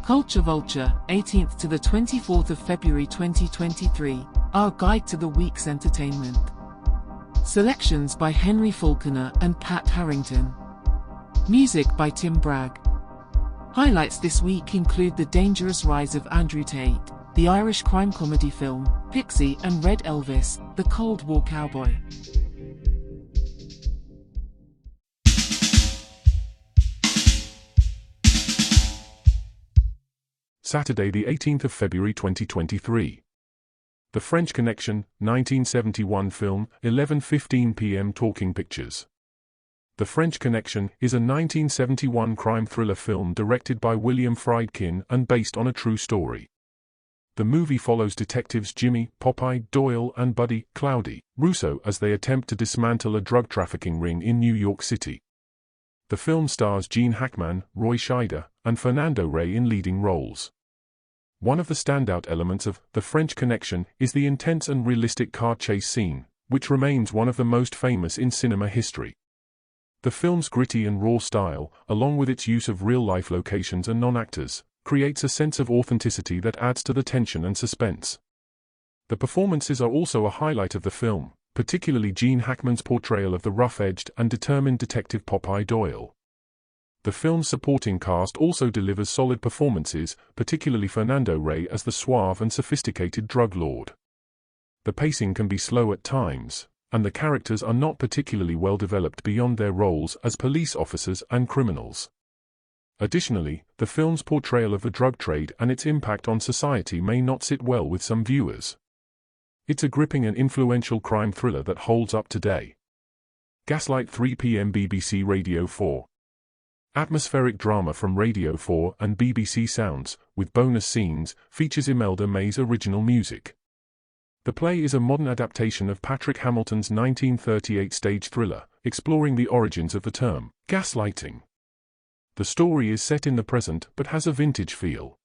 Culture Vulture, 18th to the 24th of February 2023, our guide to the week's entertainment. Selections by Henry Falconer and Pat Harrington. Music by Tim Bragg. Highlights this week include The Dangerous Rise of Andrew Tate, the Irish crime comedy film, Pixie and Red Elvis, the Cold War cowboy. Saturday the 18th of February 2023. The French Connection, 1971 film, 11:15 p.m. Talking Pictures. The French Connection is a 1971 crime thriller film directed by William Friedkin and based on a true story. The movie follows detectives Jimmy, Popeye, Doyle and Buddy, Cloudy, Russo as they attempt to dismantle a drug trafficking ring in New York City. The film stars Gene Hackman, Roy Scheider, and Fernando Rey in leading roles. One of the standout elements of The French Connection is the intense and realistic car chase scene, which remains one of the most famous in cinema history. The film's gritty and raw style, along with its use of real-life locations and non-actors, creates a sense of authenticity that adds to the tension and suspense. The performances are also a highlight of the film, particularly Gene Hackman's portrayal of the rough-edged and determined detective Popeye Doyle. The film's supporting cast also delivers solid performances, particularly Fernando Rey as the suave and sophisticated drug lord. The pacing can be slow at times, and the characters are not particularly well developed beyond their roles as police officers and criminals. Additionally, the film's portrayal of the drug trade and its impact on society may not sit well with some viewers. It's a gripping and influential crime thriller that holds up today. Gaslight, 3 p.m. BBC Radio 4. Atmospheric drama from Radio 4 and BBC Sounds, with bonus scenes, features Imelda May's original music. The play is a modern adaptation of Patrick Hamilton's 1938 stage thriller, exploring the origins of the term, gaslighting. The story is set in the present but has a vintage feel.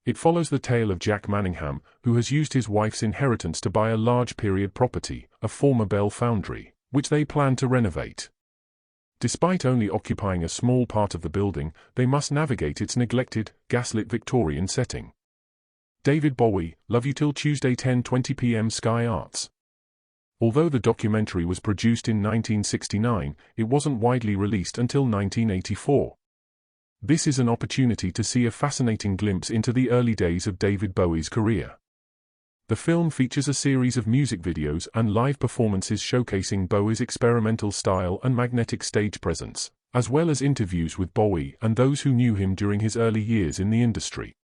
It follows the tale of Jack Manningham, who has used his wife's inheritance to buy a large period property, a former Bell foundry, which they plan to renovate. Despite only occupying a small part of the building, they must navigate its neglected, gaslit Victorian setting. David Bowie, Love You Till Tuesday, 10:20 p.m. Sky Arts. Although the documentary was produced in 1969, it wasn't widely released until 1984. This is an opportunity to see a fascinating glimpse into the early days of David Bowie's career. The film features a series of music videos and live performances showcasing Bowie's experimental style and magnetic stage presence, as well as interviews with Bowie and those who knew him during his early years in the industry.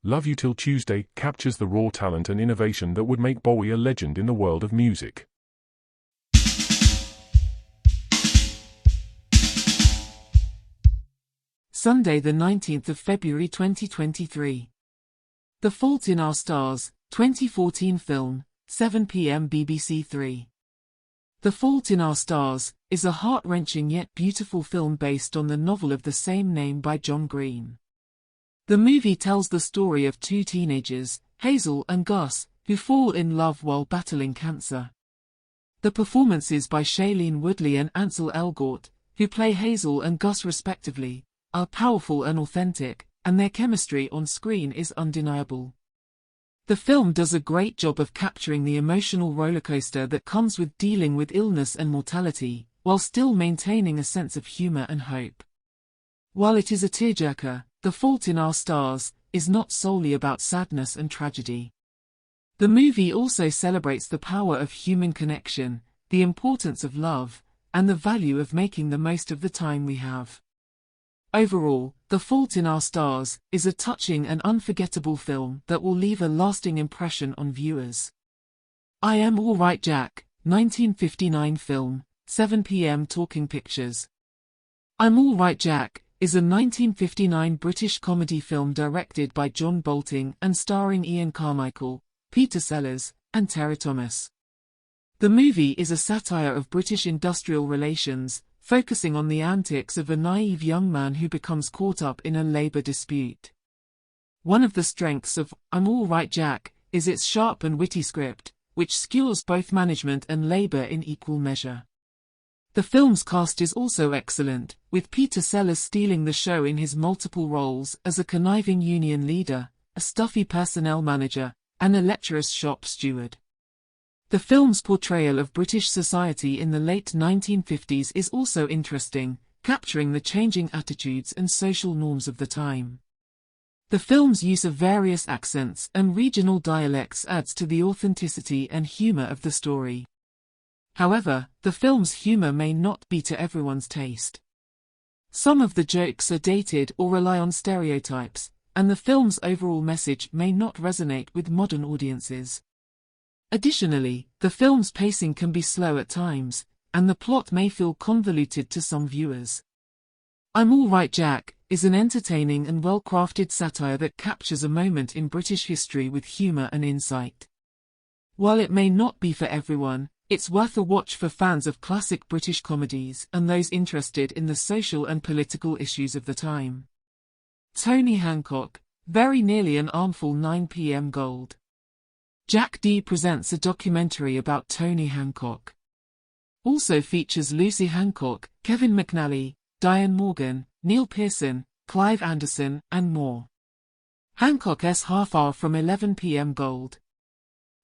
Love You Till Tuesday captures the raw talent and innovation that would make Bowie a legend in the world of music. Sunday the 19th of February 2023. The Fault in Our Stars, 2014 film, 7 p.m. BBC 3. The Fault in Our Stars is a heart-wrenching yet beautiful film based on the novel of the same name by John Green. The movie tells the story of two teenagers, Hazel and Gus, who fall in love while battling cancer. The performances by Shailene Woodley and Ansel Elgort, who play Hazel and Gus respectively, are powerful and authentic, and their chemistry on screen is undeniable. The film does a great job of capturing the emotional rollercoaster that comes with dealing with illness and mortality, while still maintaining a sense of humor and hope. While it is a tearjerker, The Fault in Our Stars is not solely about sadness and tragedy. The movie also celebrates the power of human connection, the importance of love, and the value of making the most of the time we have. Overall, The Fault in Our Stars is a touching and unforgettable film that will leave a lasting impression on viewers. I Am All Right Jack, 1959 film, 7 p.m. Talking Pictures. I'm All Right Jack is a 1959 British comedy film directed by John Bolting and starring Ian Carmichael, Peter Sellers, and Terry Thomas. The movie is a satire of British industrial relations, focusing on the antics of a naive young man who becomes caught up in a labor dispute. One of the strengths of I'm All Right Jack is its sharp and witty script, which skewers both management and labor in equal measure. The film's cast is also excellent, with Peter Sellers stealing the show in his multiple roles as a conniving union leader, a stuffy personnel manager, and a lecherous shop steward. The film's portrayal of British society in the late 1950s is also interesting, capturing the changing attitudes and social norms of the time. The film's use of various accents and regional dialects adds to the authenticity and humor of the story. However, the film's humor may not be to everyone's taste. Some of the jokes are dated or rely on stereotypes, and the film's overall message may not resonate with modern audiences. Additionally, the film's pacing can be slow at times, and the plot may feel convoluted to some viewers. I'm All Right Jack is an entertaining and well-crafted satire that captures a moment in British history with humor and insight. While it may not be for everyone, it's worth a watch for fans of classic British comedies and those interested in the social and political issues of the time. Tony Hancock, Very Nearly an Armful 9 p.m. Gold. Jack D presents a documentary about Tony Hancock. Also features Lucy Hancock, Kevin McNally, Diane Morgan, Neil Pearson, Clive Anderson, and more. Hancock's Half Hour from 11 p.m. Gold.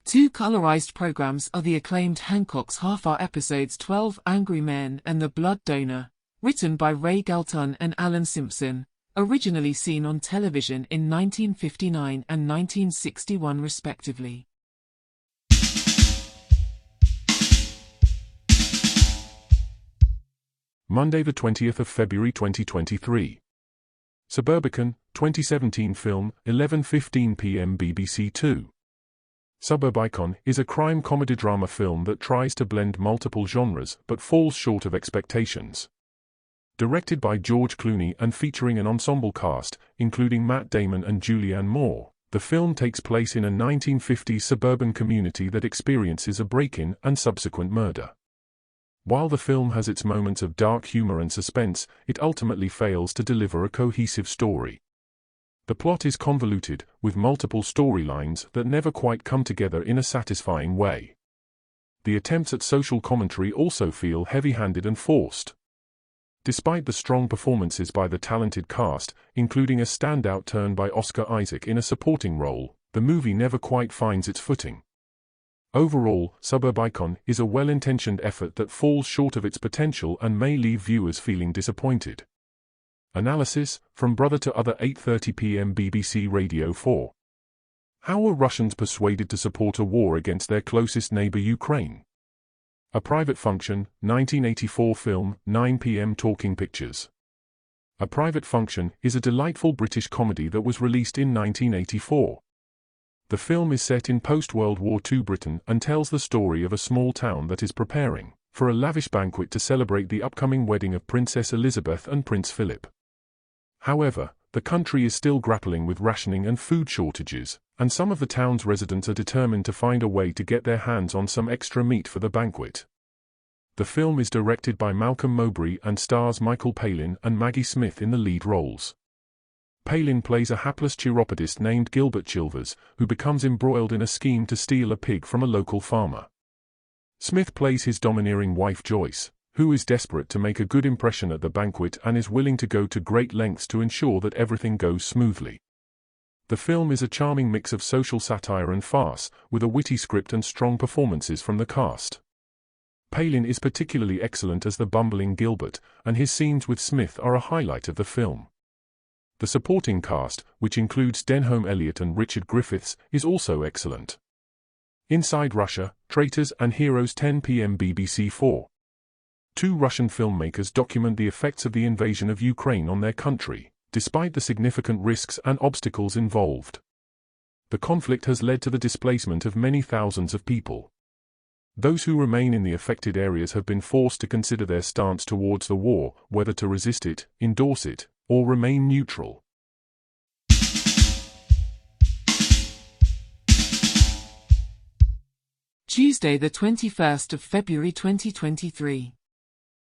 Two colorized programs are the acclaimed Hancock's Half Hour episodes 12 Angry Men and The Blood Donor, written by Ray Galton and Alan Simpson, originally seen on television in 1959 and 1961 respectively. Monday the 20th of February 2023. Suburbicon, 2017 film, 11:15 p.m. BBC 2. Suburbicon is a crime comedy-drama film that tries to blend multiple genres but falls short of expectations. Directed by George Clooney and featuring an ensemble cast, including Matt Damon and Julianne Moore, the film takes place in a 1950s suburban community that experiences a break-in and subsequent murder. While the film has its moments of dark humor and suspense, it ultimately fails to deliver a cohesive story. The plot is convoluted, with multiple storylines that never quite come together in a satisfying way. The attempts at social commentary also feel heavy-handed and forced. Despite the strong performances by the talented cast, including a standout turn by Oscar Isaac in a supporting role, the movie never quite finds its footing. Overall, Suburbicon is a well-intentioned effort that falls short of its potential and may leave viewers feeling disappointed. Analysis, from Brother to Other 8:30 p.m. BBC Radio 4. How were Russians persuaded to support a war against their closest neighbor Ukraine? A Private Function, 1984 film, 9 p.m. Talking Pictures. A Private Function is a delightful British comedy that was released in 1984. The film is set in post-World War II Britain and tells the story of a small town that is preparing for a lavish banquet to celebrate the upcoming wedding of Princess Elizabeth and Prince Philip. However, the country is still grappling with rationing and food shortages, and some of the town's residents are determined to find a way to get their hands on some extra meat for the banquet. The film is directed by Malcolm Mowbray and stars Michael Palin and Maggie Smith in the lead roles. Palin plays a hapless chiropodist named Gilbert Chilvers, who becomes embroiled in a scheme to steal a pig from a local farmer. Smith plays his domineering wife Joyce, who is desperate to make a good impression at the banquet and is willing to go to great lengths to ensure that everything goes smoothly. The film is a charming mix of social satire and farce, with a witty script and strong performances from the cast. Palin is particularly excellent as the bumbling Gilbert, and his scenes with Smith are a highlight of the film. The supporting cast, which includes Denholm Elliott and Richard Griffiths, is also excellent. Inside Russia, Traitors and Heroes 10 p.m. BBC 4. Two Russian filmmakers document the effects of the invasion of Ukraine on their country, despite the significant risks and obstacles involved. The conflict has led to the displacement of many thousands of people. Those who remain in the affected areas have been forced to consider their stance towards the war, whether to resist it, endorse it, or remain neutral. Tuesday the 21st of February 2023.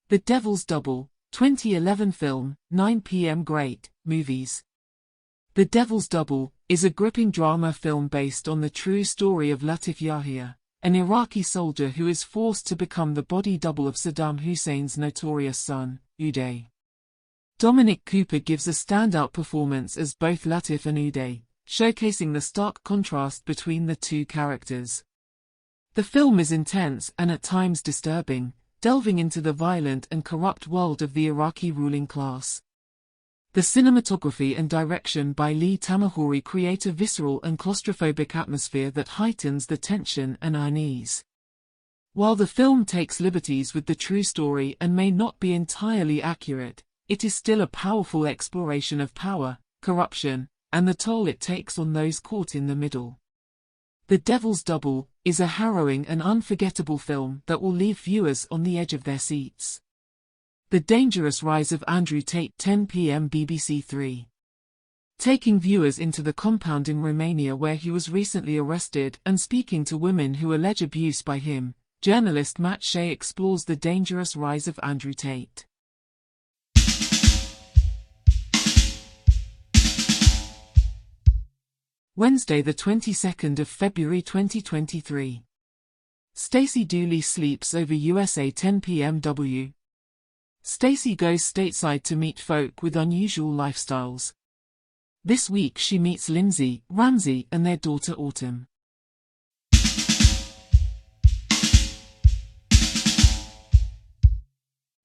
The Devil's Double, 2011 film, 9 p.m. Great Movies. The Devil's Double is a gripping drama film based on the true story of Latif Yahia, an Iraqi soldier who is forced to become the body double of Saddam Hussein's notorious son, Uday. Dominic Cooper gives a standout performance as both Latif and Uday, showcasing the stark contrast between the two characters. The film is intense and at times disturbing, delving into the violent and corrupt world of the Iraqi ruling class. The cinematography and direction by Lee Tamahori create a visceral and claustrophobic atmosphere that heightens the tension and unease. While the film takes liberties with the true story and may not be entirely accurate, it is still a powerful exploration of power, corruption, and the toll it takes on those caught in the middle. The Devil's Double is a harrowing and unforgettable film that will leave viewers on the edge of their seats. The Dangerous Rise of Andrew Tate, 10 p.m. BBC 3. Taking viewers into the compound in Romania where he was recently arrested and speaking to women who allege abuse by him, journalist Matt Shea explores the dangerous rise of Andrew Tate. Wednesday, the 22nd of February 2023. Stacey Dooley sleeps over USA, 10 p.m. W. Stacey goes stateside to meet folk with unusual lifestyles. This week she meets Lindsay, Ramsey, and their daughter Autumn.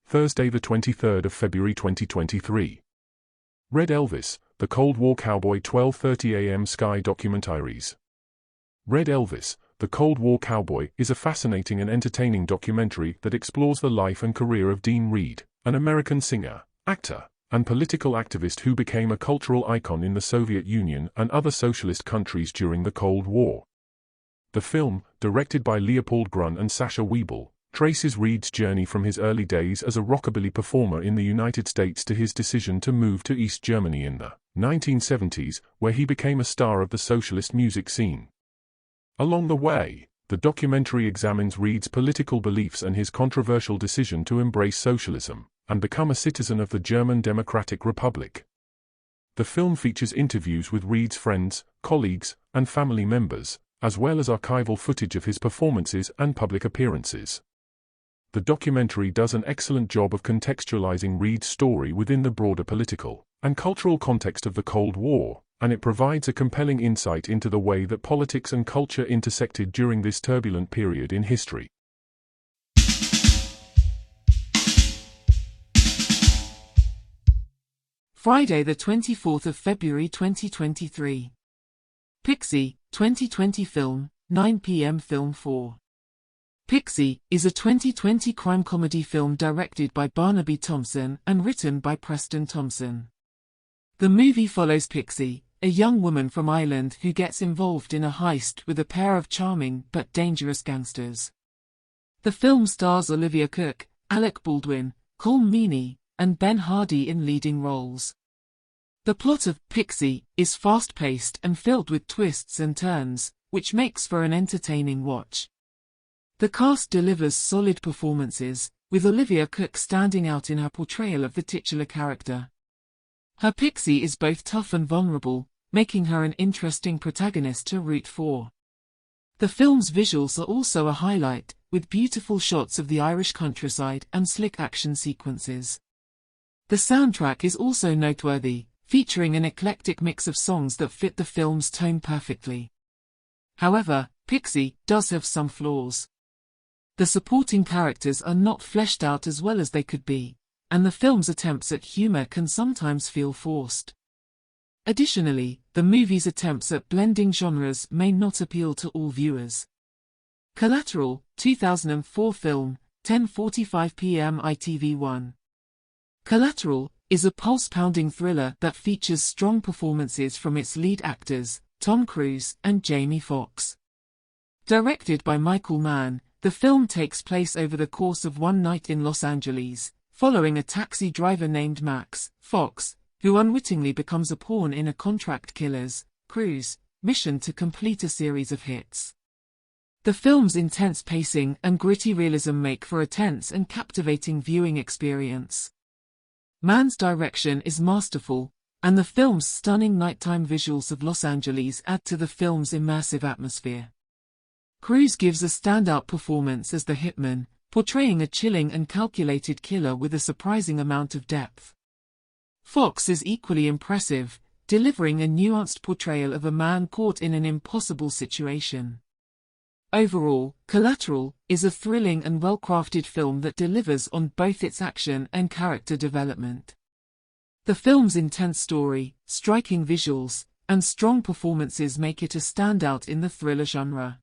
Thursday, the 23rd of February 2023. Red Elvis, The Cold War Cowboy, 12:30 a.m. Sky Documentaries. Red Elvis, The Cold War Cowboy is a fascinating and entertaining documentary that explores the life and career of Dean Reed, an American singer, actor, and political activist who became a cultural icon in the Soviet Union and other socialist countries during the Cold War. The film, directed by Leopold Grun and Sasha Wiebel, traces Reed's journey from his early days as a rockabilly performer in the United States to his decision to move to East Germany in the 1970s, where he became a star of the socialist music scene. Along the way, the documentary examines Reed's political beliefs and his controversial decision to embrace socialism and become a citizen of the German Democratic Republic. The film features interviews with Reed's friends, colleagues, and family members, as well as archival footage of his performances and public appearances. The documentary does an excellent job of contextualizing Reed's story within the broader political and cultural context of the Cold War, and it provides a compelling insight into the way that politics and culture intersected during this turbulent period in history. Friday, the 24th of February 2023. Pixie, 2020 film, 9 p.m. Film 4. Pixie is a 2020 crime comedy film directed by Barnaby Thompson and written by Preston Thompson. The movie follows Pixie, a young woman from Ireland who gets involved in a heist with a pair of charming but dangerous gangsters. The film stars Olivia Cooke, Alec Baldwin, Colm Meaney, and Ben Hardy in leading roles. The plot of Pixie is fast-paced and filled with twists and turns, which makes for an entertaining watch. The cast delivers solid performances, with Olivia Cooke standing out in her portrayal of the titular character. Her Pixie is both tough and vulnerable, making her an interesting protagonist to root for. The film's visuals are also a highlight, with beautiful shots of the Irish countryside and slick action sequences. The soundtrack is also noteworthy, featuring an eclectic mix of songs that fit the film's tone perfectly. However, Pixie does have some flaws. The supporting characters are not fleshed out as well as they could be, and the film's attempts at humor can sometimes feel forced. Additionally, the movie's attempts at blending genres may not appeal to all viewers. Collateral, 2004 film, 10:45 p.m. ITV1. Collateral is a pulse-pounding thriller that features strong performances from its lead actors, Tom Cruise and Jamie Foxx. Directed by Michael Mann, the film takes place over the course of one night in Los Angeles, following a taxi driver named Max Fox, who unwittingly becomes a pawn in a contract killer's, Cruise, mission to complete a series of hits. The film's intense pacing and gritty realism make for a tense and captivating viewing experience. Mann's direction is masterful, and the film's stunning nighttime visuals of Los Angeles add to the film's immersive atmosphere. Cruise gives a standout performance as the hitman, portraying a chilling and calculated killer with a surprising amount of depth. Fox is equally impressive, delivering a nuanced portrayal of a man caught in an impossible situation. Overall, Collateral is a thrilling and well-crafted film that delivers on both its action and character development. The film's intense story, striking visuals, and strong performances make it a standout in the thriller genre.